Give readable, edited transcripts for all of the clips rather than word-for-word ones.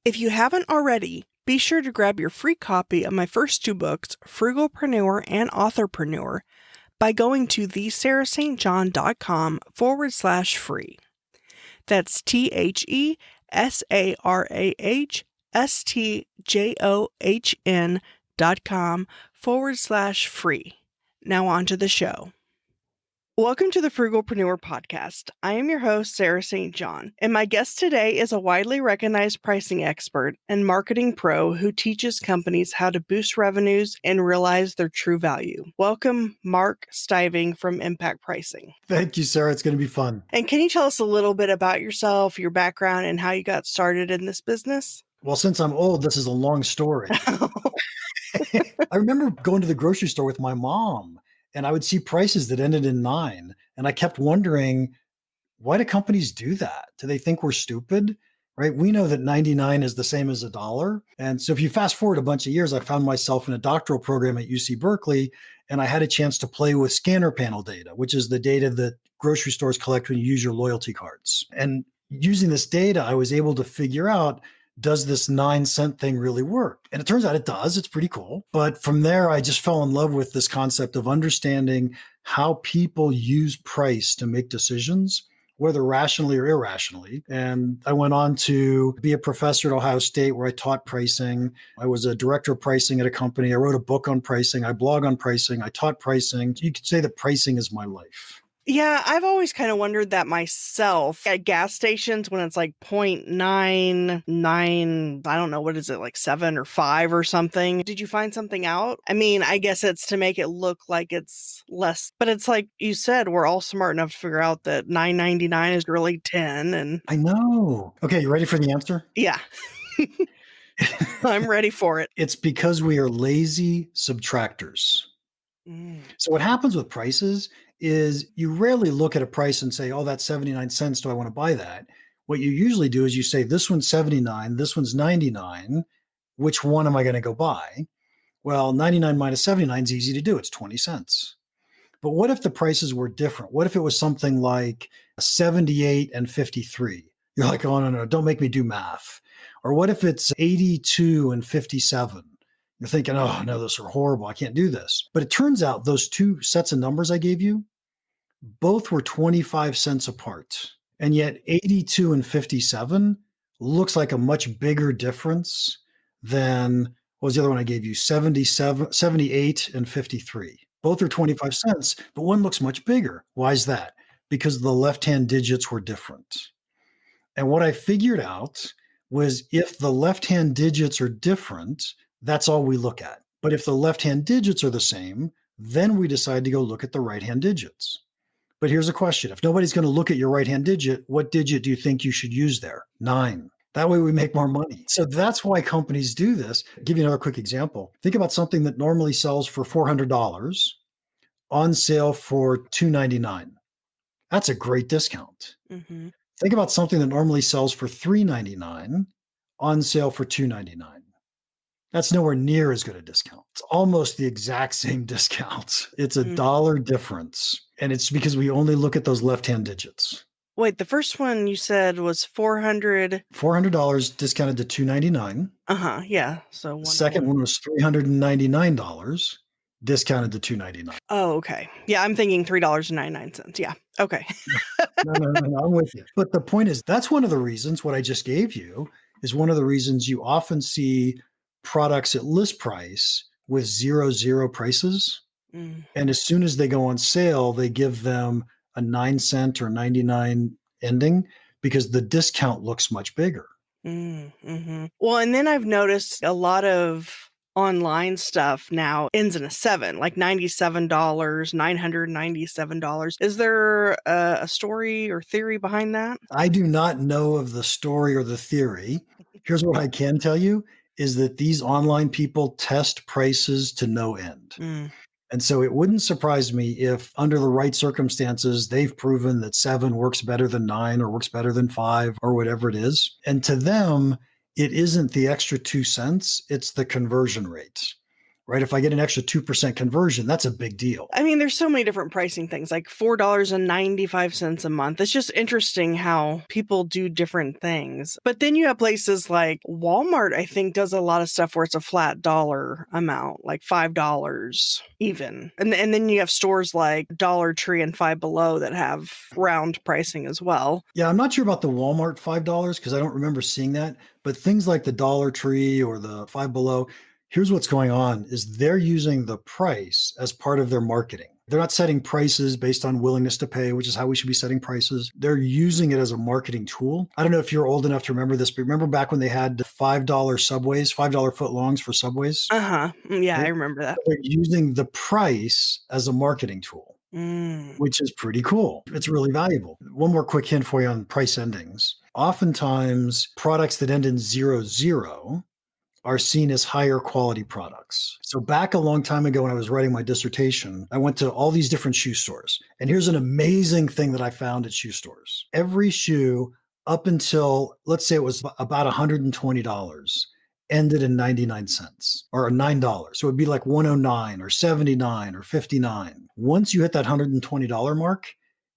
If you haven't already, be sure to grab your free copy of my first two books, Frugalpreneur and Authorpreneur, by going to thesarahstjohn.com/free. That's THESARAHSTJOHN.com/free. Now on to the show. Welcome to the Frugalpreneur podcast. I am your host, Sarah St. John, and my guest today is a widely recognized pricing expert and marketing pro who teaches companies how to boost revenues and realize their true value. Welcome, Mark Stiving from Impact Pricing. Thank you, Sarah. It's going to be fun. And can you tell us a little bit about yourself, your background, and how you got started in this business? Well, since I'm old, this is a long story. I remember going to the grocery store with my mom, and I would see prices that ended in 9. And I kept wondering, why do companies do that? Do they think we're stupid? Right? We know that 99 is the same as $1. And so if you fast forward a bunch of years, I found myself in a doctoral program at UC Berkeley, and I had a chance to play with scanner panel data, which is the data that grocery stores collect when you use your loyalty cards. And using this data, I was able to figure out, does this 9-cent thing really work? And it turns out it does. It's pretty cool. But from there, I just fell in love with this concept of understanding how people use price to make decisions, whether rationally or irrationally. And I went on to be a professor at Ohio State where I taught pricing. I was a director of pricing at a company. I wrote a book on pricing. I blog on pricing. I taught pricing. You could say that pricing is my life. Yeah, I've always kind of wondered that myself at gas stations when it's like 0.99, I don't know, what is it, like 7 or 5 or something. Did you find something out? I mean, I guess it's to make it look like it's less, but it's like you said, we're all smart enough to figure out that $9.99 is really 10. And I know. Okay, you ready for the answer? Yeah. I'm ready for it. It's because we are lazy subtractors. So what happens with prices is you rarely look at a price and say, oh, that's 79 cents. Do I want to buy that? What you usually do is you say, this one's 79, this one's 99. Which one am I going to go buy? Well, 99 minus 79 is easy to do. It's 20 cents. But what if the prices were different? What if it was something like 78 and 53? You're like, oh, no, don't make me do math. Or what if it's 82 and 57? You're thinking, oh, no, those are horrible. I can't do this. But it turns out those two sets of numbers I gave you, both were 25 cents apart. And yet 82 and 57 looks like a much bigger difference than, what was the other one I gave you? 78 and 53. Both are 25 cents, but one looks much bigger. Why is that? Because the left-hand digits were different. And what I figured out was if the left-hand digits are different, that's all we look at. But if the left-hand digits are the same, then we decide to go look at the right-hand digits. But here's a question. If nobody's going to look at your right-hand digit, what digit do you think you should use there? 9. That way we make more money. So that's why companies do this. I'll give you another quick example. Think about something that normally sells for $400 on sale for $299. That's a great discount. Mm-hmm. Think about something that normally sells for $399 on sale for $299. That's nowhere near as good a discount. It's almost the exact same discount. It's a dollar difference. And it's because we only look at those left-hand digits. Wait, the first one you said was $400 discounted to $299. Yeah. So the second one was $399 discounted to $299. Oh, okay. Yeah, I'm thinking $3.99. Yeah. Okay. No, I'm with you. But the point is, that's one of the reasons what I just gave you is one of the reasons you often see products at list price with 0 prices. And as soon as they go on sale, they give them a 9 cent or 99 ending because the discount looks much bigger. Well, and then I've noticed a lot of online stuff now ends in a 7, like $97, $997. Is there a story or theory behind that? I do not know of the story or the theory. Here's what I can tell you is that these online people test prices to no end. And so it wouldn't surprise me if under the right circumstances, they've proven that 7 works better than 9 or works better than 5 or whatever it is. And to them, it isn't the extra 2 cents, it's the conversion rate, right? If I get an extra 2% conversion, that's a big deal. I mean, there's so many different pricing things, like $4.95 a month. It's just interesting how people do different things. But then you have places like Walmart, I think, does a lot of stuff where it's a flat dollar amount, like $5 even. And then you have stores like Dollar Tree and Five Below that have round pricing as well. Yeah, I'm not sure about the Walmart $5 because I don't remember seeing that. But things like the Dollar Tree or the Five Below, here's what's going on is they're using the price as part of their marketing. They're not setting prices based on willingness to pay, which is how we should be setting prices. They're using it as a marketing tool. I don't know if you're old enough to remember this, but remember back when they had the $5 subways, $5 footlongs for subways? Yeah, I Right? remember that. They're using the price as a marketing tool, which is pretty cool. It's really valuable. One more quick hint for you on price endings. Oftentimes, products that end in 00 are seen as higher quality products. So back a long time ago when I was writing my dissertation, I went to all these different shoe stores. And here's an amazing thing that I found at shoe stores. Every shoe up until, let's say it was about $120, ended in 99 cents or $9. So it would be like 109 or 79 or 59. Once you hit that $120 mark,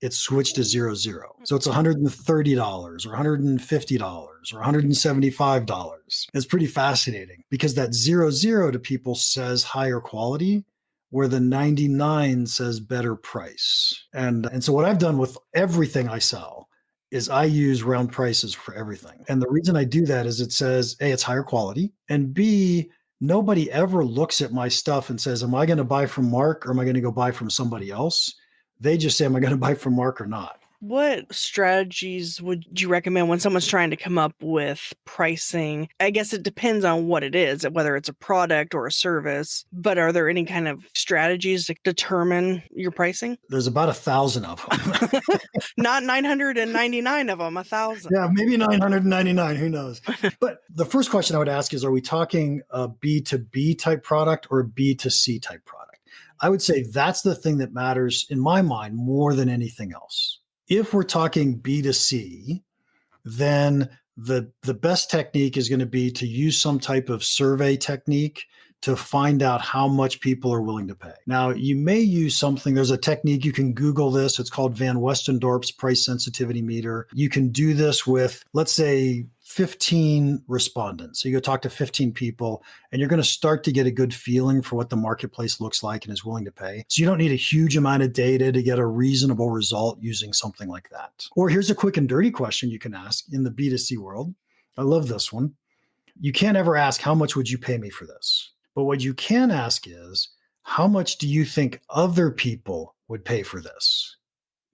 it switched to 00. So it's $130 or $150 or $175. It's pretty fascinating because that 00 to people says higher quality, where the 99 says better price. And so what I've done with everything I sell is I use round prices for everything. And the reason I do that is it says, A, it's higher quality, and B, nobody ever looks at my stuff and says, am I going to buy from Mark or am I going to go buy from somebody else? They just say, am I going to buy from Mark or not? What strategies would you recommend when someone's trying to come up with pricing? I guess it depends on what it is, whether it's a product or a service, but are there any kind of strategies to determine your pricing? There's about 1,000 of them. Not 999 of them, 1,000. Yeah, maybe 999, who knows? But the first question I would ask is, are we talking a B2B type product or a B2C type product? I would say that's the thing that matters in my mind more than anything else. If we're talking B2C, then the best technique is going to be to use some type of survey technique to find out how much people are willing to pay. Now, you may use something, there's a technique, you can Google this, it's called Van Westendorp's price sensitivity meter. You can do this with, let's say, 15 respondents. So you go talk to 15 people and you're going to start to get a good feeling for what the marketplace looks like and is willing to pay. So you don't need a huge amount of data to get a reasonable result using something like that. Or here's a quick and dirty question you can ask in the B2C world. I love this one. You can't ever ask, how much would you pay me for this? But what you can ask is, how much do you think other people would pay for this?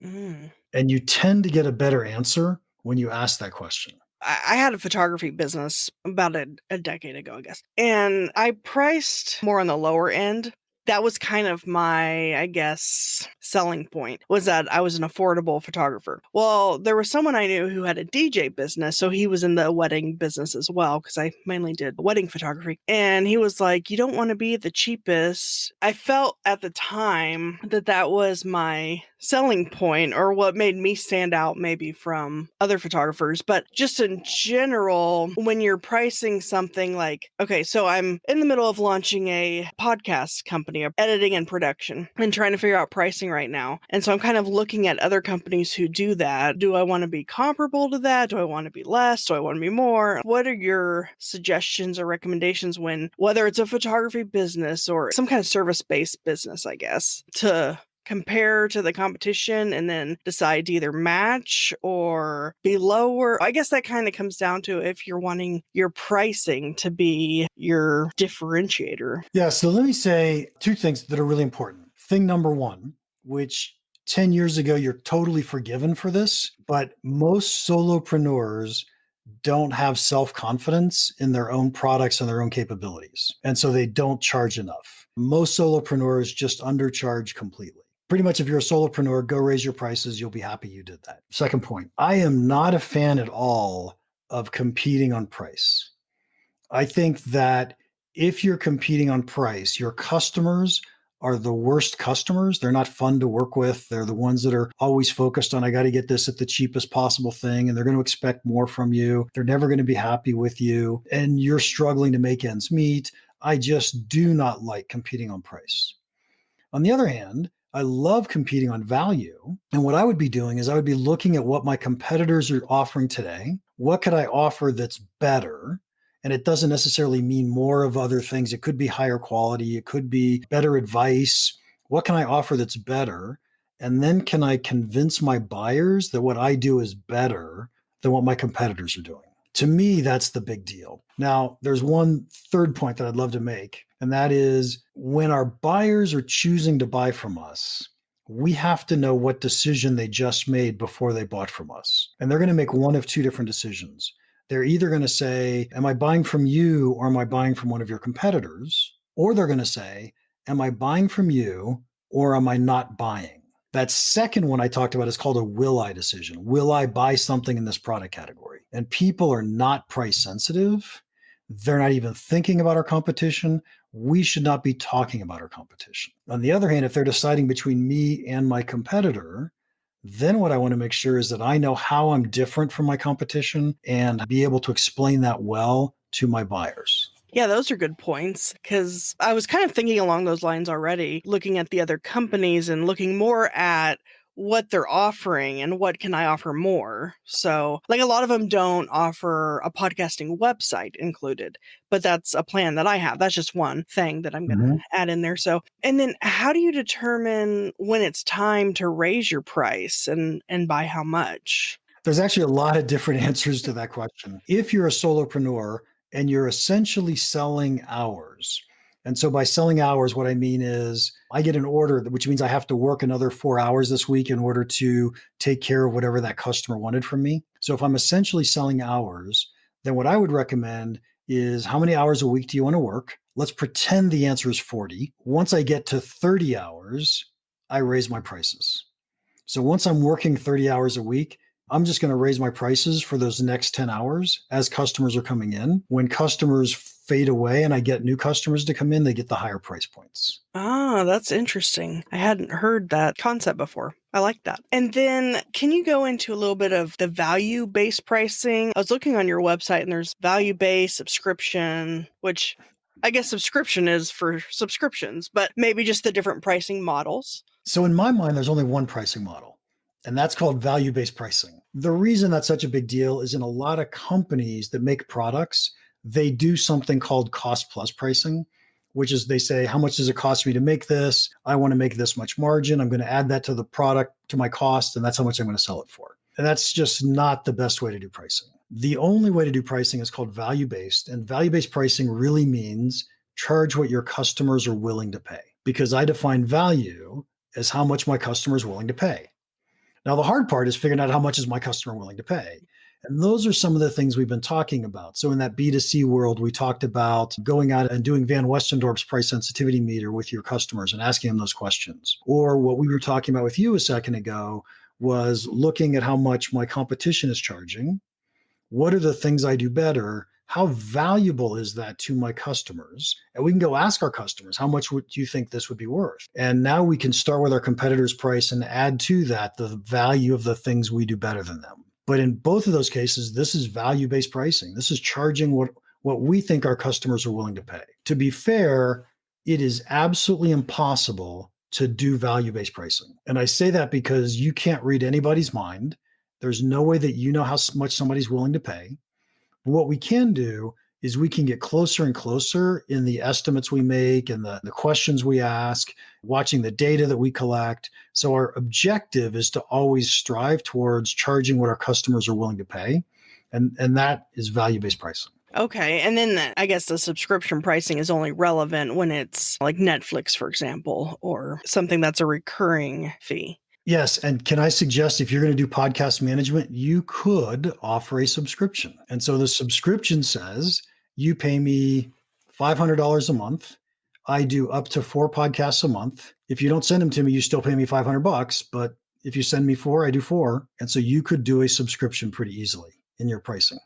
And you tend to get a better answer when you ask that question. I had a photography business about a decade ago, I guess. And I priced more on the lower end. That was kind of my, I guess, selling point, was that I was an affordable photographer. Well, there was someone I knew who had a DJ business, so he was in the wedding business as well, because I mainly did wedding photography. And he was like, you don't want to be the cheapest. I felt at the time that that was my selling point, or what made me stand out maybe from other photographers. But just in general, when you're pricing something like, okay, so I'm in the middle of launching a podcast company of editing and production and trying to figure out pricing right now. And so I'm kind of looking at other companies who do that. Do I want to be comparable to that? Do I want to be less? Do I want to be more? What are your suggestions or recommendations when, whether it's a photography business or some kind of service-based business, I guess, to compare to the competition and then decide to either match or be lower? I guess that kind of comes down to if you're wanting your pricing to be your differentiator. Yeah, so let me say two things that are really important. Thing number one, which 10 years ago, you're totally forgiven for this, but most solopreneurs don't have self-confidence in their own products and their own capabilities. And so they don't charge enough. Most solopreneurs just undercharge completely. Pretty much if you're a solopreneur, go raise your prices. You'll be happy you did that. Second point, I am not a fan at all of competing on price. I think that if you're competing on price, your customers are the worst customers. They're not fun to work with. They're the ones that are always focused on, I got to get this at the cheapest possible thing. And they're going to expect more from you. They're never going to be happy with you. And you're struggling to make ends meet. I just do not like competing on price. On the other hand, I love competing on value. And what I would be doing is I would be looking at what my competitors are offering today. What could I offer that's better? And it doesn't necessarily mean more of other things. It could be higher quality, it could be better advice. What can I offer that's better? And then can I convince my buyers that what I do is better than what my competitors are doing? To me, that's the big deal. Now, there's one third point that I'd love to make, and that is when our buyers are choosing to buy from us, we have to know what decision they just made before they bought from us. And they're going to make one of two different decisions. They're either going to say, am I buying from you or am I buying from one of your competitors? Or they're going to say, am I buying from you or am I not buying? That second one I talked about is called a will I decision. Will I buy something in this product category? And people are not price sensitive. They're not even thinking about our competition. We should not be talking about our competition. On the other hand, if they're deciding between me and my competitor, then what I want to make sure is that I know how I'm different from my competition and be able to explain that well to my buyers. Yeah, those are good points because I was kind of thinking along those lines already, looking at the other companies and looking more at what they're offering and what can I offer more. So, like a lot of them don't offer a podcasting website included, but that's a plan that I have. That's just one thing that I'm going to add in there. So, and then how do you determine when it's time to raise your price and by how much? There's actually a lot of different answers to that question. If you're a solopreneur and you're essentially selling hours, and so by selling hours, what I mean is I get an order, which means I have to work another 4 hours this week in order to take care of whatever that customer wanted from me. So if I'm essentially selling hours, then what I would recommend is how many hours a week do you want to work? Let's pretend the answer is 40. Once I get to 30 hours, I raise my prices. So once I'm working 30 hours a week, I'm just going to raise my prices for those next 10 hours as customers are coming in. When customers fade away and I get new customers to come in, they get the higher price points. Ah, that's interesting. I hadn't heard that concept before. I like that. And then can you go into a little bit of the value-based pricing? I was looking on your website and there's value-based, subscription, which I guess subscription is for subscriptions, but maybe just the different pricing models. So in my mind, there's only one pricing model, and that's called value-based pricing. The reason that's such a big deal is in a lot of companies that make products, they do something called cost plus pricing, which is they say, how much does it cost me to make this? I want to make this much margin. I'm going to add that to the product, to my cost, and that's how much I'm going to sell it for. And that's just not the best way to do pricing. The only way to do pricing is called value-based, and value-based pricing really means charge what your customers are willing to pay, because I define value as how much my customer is willing to pay. Now, the hard part is figuring out how much is my customer willing to pay. And those are some of the things we've been talking about. So in that B2C world, we talked about going out and doing Van Westendorp's price sensitivity meter with your customers and asking them those questions. Or what we were talking about with you a second ago was looking at how much my competition is charging. What are the things I do better? How valuable is that to my customers? And we can go ask our customers, how much would you think this would be worth? And now we can start with our competitor's price and add to that the value of the things we do better than them. But in both of those cases, this is value-based pricing. This is charging what we think our customers are willing to pay. To be fair, it is absolutely impossible to do value-based pricing. And I say that because you can't read anybody's mind. There's no way that you know how much somebody's willing to pay. What we can do is we can get closer and closer in the estimates we make and the questions we ask, watching the data that we collect. So our objective is to always strive towards charging what our customers are willing to pay. And that is value-based pricing. Okay. And then I guess the subscription pricing is only relevant when it's like Netflix, for example, or something that's a recurring fee. Yes. And can I suggest if you're going to do podcast management, you could offer a subscription. And so the subscription says you pay me $500 a month. I do up to 4 podcasts a month. If you don't send them to me, you still pay me $500. But if you send me 4, I do 4. And so you could do a subscription pretty easily in your pricing.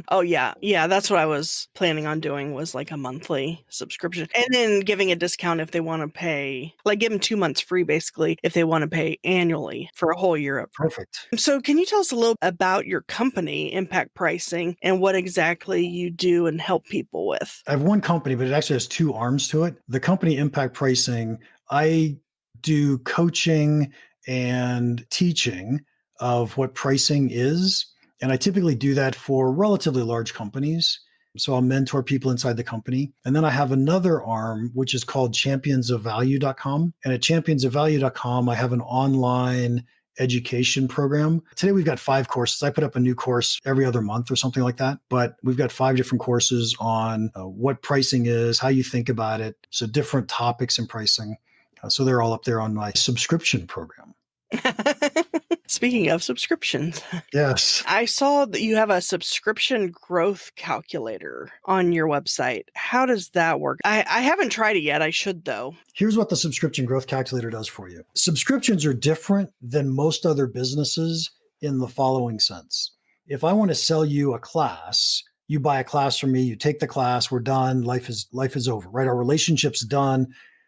Oh yeah. Yeah, that's what I was planning on doing, was like a monthly subscription. And then giving a discount if they want to pay, like give them 2 months free basically if they want to pay annually for a whole year up front. Perfect. So can you tell us a little about your company, Impact Pricing, and what exactly you do and help people with? I have one company, but it actually has two arms to it. The company Impact Pricing, I do coaching and teaching of what pricing is. And I typically do that for relatively large companies. So I'll mentor people inside the company. And then I have another arm, which is called championsofvalue.com. And at championsofvalue.com, I have an online education program. Today we've got 5 courses. I put up a new course every other month or something like that. But we've got 5 different courses on what pricing is, how you think about it. So different topics in pricing. So they're all up there on my subscription program. Speaking of subscriptions, Yes. I saw that you have a subscription growth calculator on your website. How does that work? I haven't tried it yet. I should, though. Here's what the subscription growth calculator does for you. Subscriptions are different than most other businesses in the following sense. If I want to sell you a class, you buy a class from me, you take the class, we're done, life is over, right? Our relationship's done.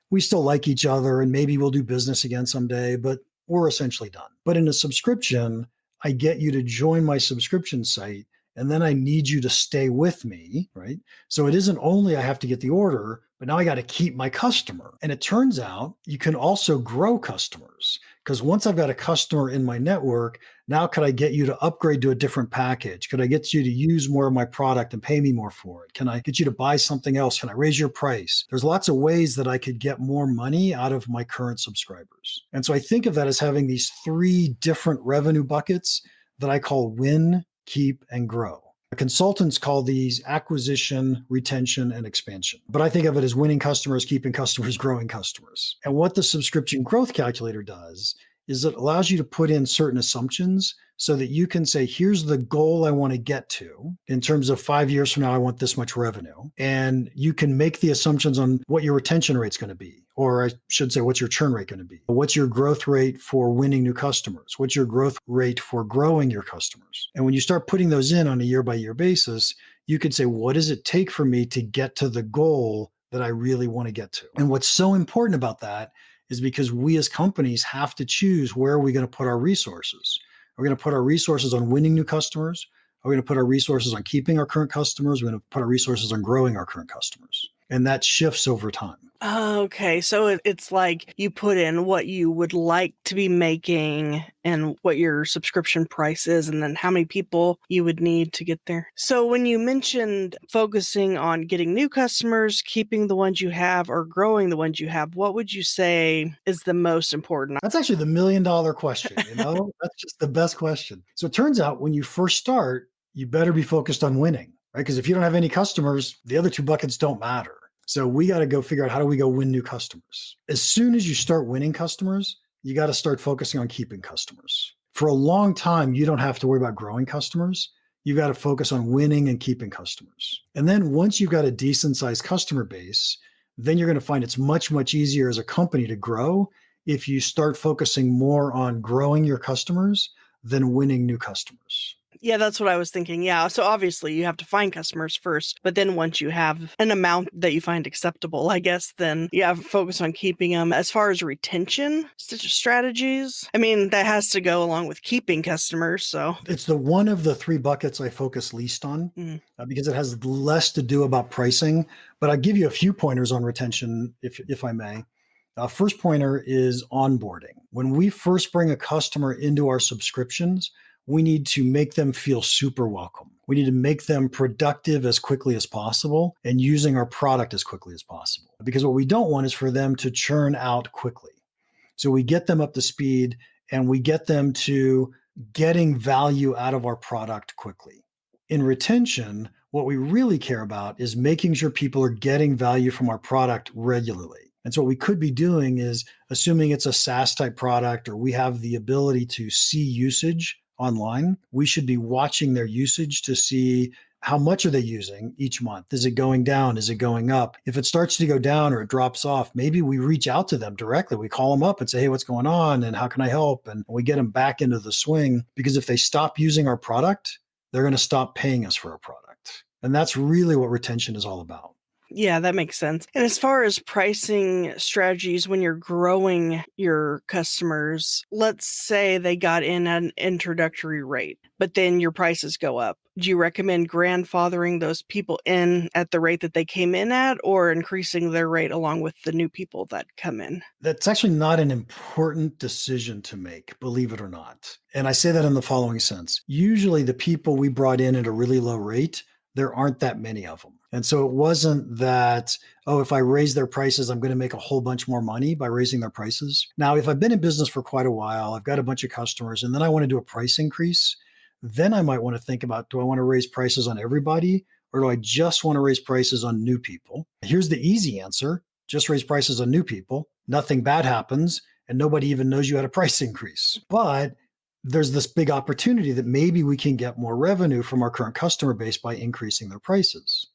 We still like each other and maybe we'll do business again someday, but we're essentially done. But in a subscription, I get you to join my subscription site and then I need you to stay with me, right? So it isn't only I have to get the order, but now I got to keep my customer. And it turns out you can also grow customers because once I've got a customer in my network, now could I get you to upgrade to a different package? Could I get you to use more of my product and pay me more for it? Can I get you to buy something else? Can I raise your price? There's lots of ways that I could get more money out of my current subscribers. And so I think of that as having these 3 different revenue buckets that I call win, keep, and grow. Consultants call these acquisition, retention, and expansion. But I think of it as winning customers, keeping customers, growing customers. And what the subscription growth calculator does is it allows you to put in certain assumptions so that you can say, here's the goal I want to get to in terms of 5 years from now, I want this much revenue. And you can make the assumptions on what your retention rate's going to be. Or I should say, what's your churn rate going to be? What's your growth rate for winning new customers? What's your growth rate for growing your customers? And when you start putting those in on a year by year basis, you could say, what does it take for me to get to the goal that I really want to get to? And what's so important about that is because we as companies have to choose where are we going to put our resources. Are we going to put our resources on winning new customers? Are we going to put our resources on keeping our current customers? We're going to put our resources on growing our current customers. And that shifts over time. Okay, so it's like you put in what you would like to be making and what your subscription price is, and then how many people you would need to get there. So when you mentioned focusing on getting new customers, keeping the ones you have, or growing the ones you have, what would you say is the most important? That's actually the $1 million question, That's just the best question. So it turns out when you first start, you better be focused on winning, right? Because if you don't have any customers, the other 2 buckets don't matter. So we got to go figure out how do we go win new customers. As soon as you start winning customers, you got to start focusing on keeping customers. For a long time, you don't have to worry about growing customers. You got to focus on winning and keeping customers. And then once you've got a decent sized customer base, then you're going to find it's much, much easier as a company to grow if you start focusing more on growing your customers than winning new customers. Yeah, that's what I was thinking. Yeah. So obviously you have to find customers first, but then once you have an amount that you find acceptable, I guess, then you have to focus on keeping them. As far as retention strategies, I mean, that has to go along with keeping customers. So it's the one of the 3 buckets I focus least on because it has less to do about pricing. But I'll give you a few pointers on retention, if I may. First pointer is onboarding. When we first bring a customer into our subscriptions, we need to make them feel super welcome. We need to make them productive as quickly as possible and using our product as quickly as possible. Because what we don't want is for them to churn out quickly. So we get them up to speed and we get them to getting value out of our product quickly. In retention, what we really care about is making sure people are getting value from our product regularly. And so what we could be doing is assuming it's a SaaS type product or we have the ability to see usage online, we should be watching their usage to see how much are they using each month? Is it going down? Is it going up? If it starts to go down or it drops off, maybe we reach out to them directly. We call them up and say, hey, what's going on? And how can I help? And we get them back into the swing because if they stop using our product, they're going to stop paying us for our product. And that's really what retention is all about. Yeah, that makes sense. And as far as pricing strategies, when you're growing your customers, let's say they got in at an introductory rate, but then your prices go up. Do you recommend grandfathering those people in at the rate that they came in at, or increasing their rate along with the new people that come in? That's actually not an important decision to make, believe it or not. And I say that in the following sense. Usually, the people we brought in at a really low rate, there aren't that many of them. And so it wasn't that, oh, if I raise their prices, I'm going to make a whole bunch more money by raising their prices. Now, if I've been in business for quite a while, I've got a bunch of customers, and then I want to do a price increase, then I might want to think about, do I want to raise prices on everybody, or do I just want to raise prices on new people? Here's the easy answer: just raise prices on new people. Nothing bad happens, and nobody even knows you had a price increase. But there's this big opportunity that maybe we can get more revenue from our current customer base by increasing their prices.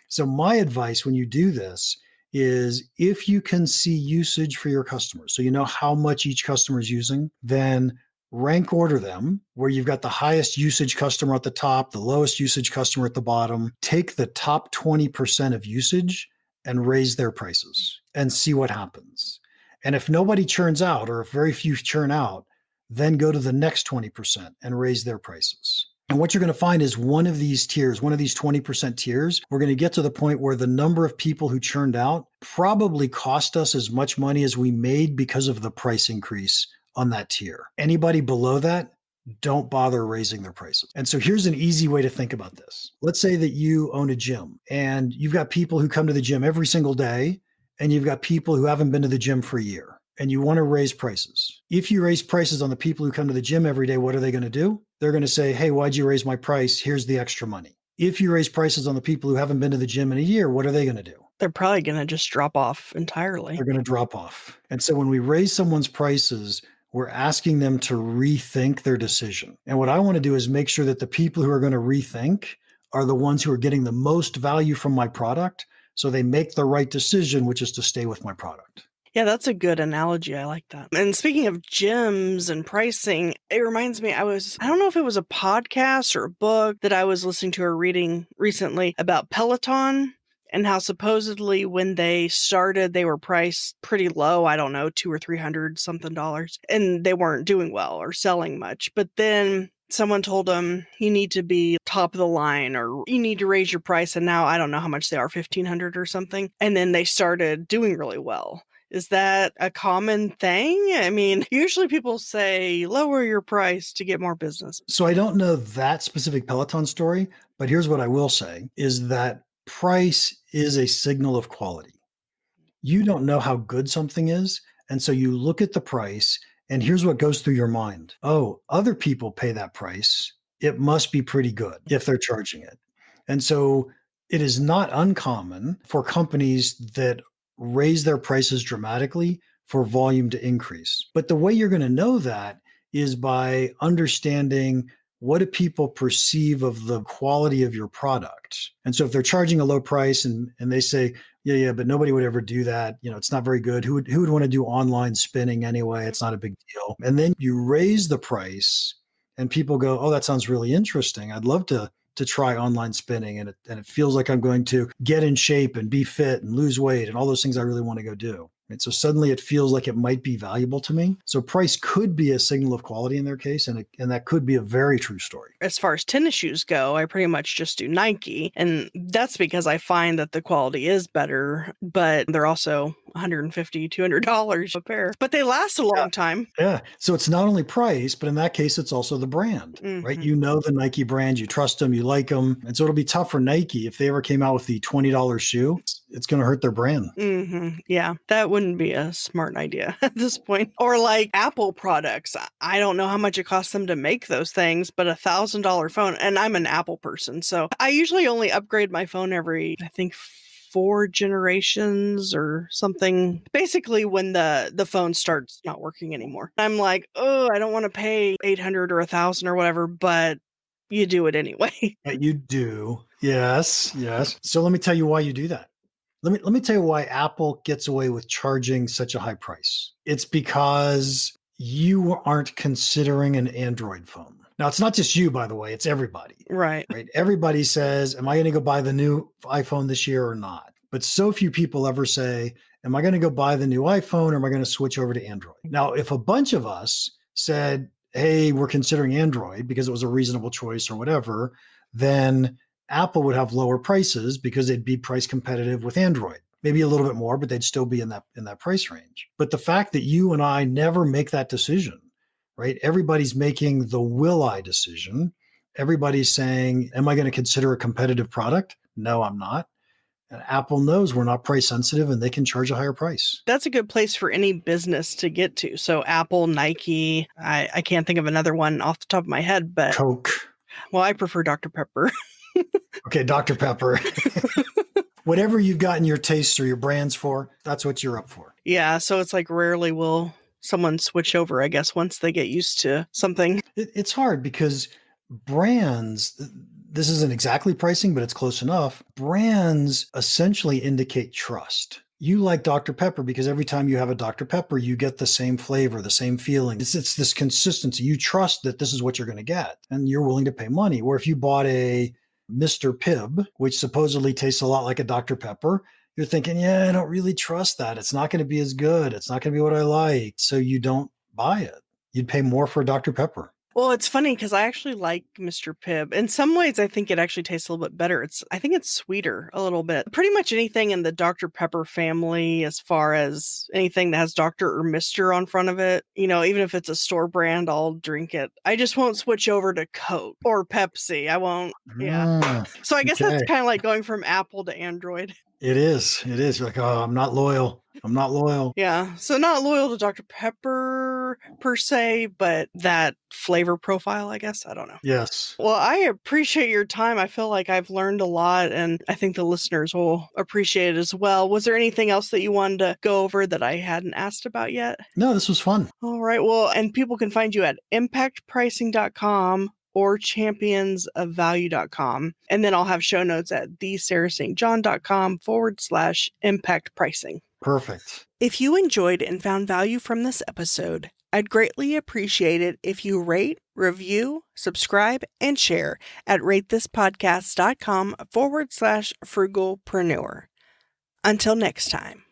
So my advice when you do this is, if you can see usage for your customers, so you know how much each customer is using, then rank order them where you've got the highest usage customer at the top, the lowest usage customer at the bottom. Take the top 20% of usage and raise their prices and see what happens. And if nobody churns out, or if very few churn out, then go to the next 20% and raise their prices. And what you're going to find is one of these tiers, one of these 20% tiers, we're going to get to the point where the number of people who churned out probably cost us as much money as we made because of the price increase on that tier. Anybody below that, don't bother raising their prices. And so here's an easy way to think about this. Let's say that you own a gym and you've got people who come to the gym every single day, and you've got people who haven't been to the gym for a year, and you want to raise prices. If you raise prices on the people who come to the gym every day, what are they going to do? They're going to say, hey, why'd you raise my price? Here's the extra money. If you raise prices on the people who haven't been to the gym in a year, what are they going to do? They're probably going to just drop off entirely. They're going to drop off. And so when we raise someone's prices, we're asking them to rethink their decision. And what I want to do is make sure that the people who are going to rethink are the ones who are getting the most value from my product, so they make the right decision, which is to stay with my product. Yeah, that's a good analogy. I like that. And speaking of gyms and pricing, it reminds me, I don't know if it was a podcast or a book that I was listening to or reading recently about Peloton, and how supposedly when they started, they were priced pretty low. I don't know, $200 or $300 something dollars, and they weren't doing well or selling much. But then someone told them, you need to be top of the line, or you need to raise your price. And now I don't know how much they are, 1,500 or something. And then they started doing really well. Is that a common thing? I mean, usually people say lower your price to get more business. So I don't know that specific Peloton story, but here's what I will say is that price is a signal of quality. You don't know how good something is. And so you look at the price, and here's what goes through your mind. Oh, other people pay that price. It must be pretty good if they're charging it. And so it is not uncommon for companies that raise their prices dramatically for volume to increase. But the way you're going to know that is by understanding, what do people perceive of the quality of your product? And so if they're charging a low price and they say, yeah, but nobody would ever do that, it's not very good. Who would want to do online spinning anyway? It's not a big deal. And then you raise the price and people go, oh, that sounds really interesting. I'd love to try online spinning, and it feels like I'm going to get in shape and be fit and lose weight and all those things I really want to go do. And so suddenly it feels like it might be valuable to me. So price could be a signal of quality in their case, and that could be a very true story. As far as tennis shoes go, I pretty much just do Nike, and that's because I find that the quality is better, but they're also $150, $200 a pair, but they last a long time. Yeah. So it's not only price, but in that case, it's also the brand, right? You know the Nike brand, you trust them, you like them. And so it'll be tough for Nike if they ever came out with the $20 shoe. It's going to hurt their brand. Yeah, that wouldn't be a smart idea at this point. Or like Apple products. I don't know how much it costs them to make those things, but $1,000 phone, and I'm an Apple person, so I usually only upgrade my phone every, I think, 4 generations or something. Basically, when the phone starts not working anymore, I'm like, oh, I don't want to pay 800 or 1,000 or whatever, but you do it anyway. You do. Yes. So let me tell you why you do that. Let me tell you why Apple gets away with charging such a high price. It's because you aren't considering an Android phone. Now, it's not just you, by the way, it's everybody, Right. right? Everybody says, am I going to go buy the new iPhone this year or not? But so few people ever say, am I going to go buy the new iPhone or am I going to switch over to Android? Now, if a bunch of us said, hey, we're considering Android because it was a reasonable choice or whatever, then Apple would have lower prices because they'd be price competitive with Android. Maybe a little bit more, but they'd still be in that price range. But the fact that you and I never make that decision, right? Everybody's making the will I decision. Everybody's saying, am I going to consider a competitive product? No, I'm not. And Apple knows we're not price sensitive and they can charge a higher price. That's a good place for any business to get to. So Apple, Nike, I can't think of another one off the top of my head, but Coke. well, I prefer Dr. Pepper. Okay, Dr. Pepper. Whatever you've gotten your tastes or your brands for, that's what you're up for. Yeah, so it's like rarely will someone switch over, I guess, once they get used to something. It's hard because brands, this isn't exactly pricing, but it's close enough. Brands essentially indicate trust. You like Dr. Pepper because every time you have a Dr. Pepper, you get the same flavor, the same feeling. It's this consistency. You trust that this is what you're going to get, and you're willing to pay money. Or if you bought a Mr. Pibb, which supposedly tastes a lot like a Dr. Pepper, you're thinking, yeah, I don't really trust that. It's not going to be as good. It's not going to be what I like. So you don't buy it. You'd pay more for a Dr. Pepper. Well, it's funny because I actually like Mr. Pibb. In some ways, I think it actually tastes a little bit better. I think it's sweeter a little bit. Pretty much anything in the Dr. Pepper family, as far as anything that has Dr. or Mr. on front of it, even if it's a store brand, I'll drink it. I just won't switch over to Coke or Pepsi. I won't. Yeah. So I guess that's kind of like going from Apple to Android. It is. It is. You're like, oh, I'm not loyal. I'm not loyal. Yeah. So not loyal to Dr. Pepper per se, but that flavor profile, I guess. I don't know. Yes. Well, I appreciate your time. I feel like I've learned a lot, and I think the listeners will appreciate it as well. Was there anything else that you wanted to go over that I hadn't asked about yet? No, this was fun. All right. Well, and people can find you at impactpricing.com or championsofvalue.com. And then I'll have show notes at thesarahstjohn.com/impact pricing. Perfect. If you enjoyed and found value from this episode, I'd greatly appreciate it if you rate, review, subscribe, and share at ratethispodcast.com/frugalpreneur. Until next time.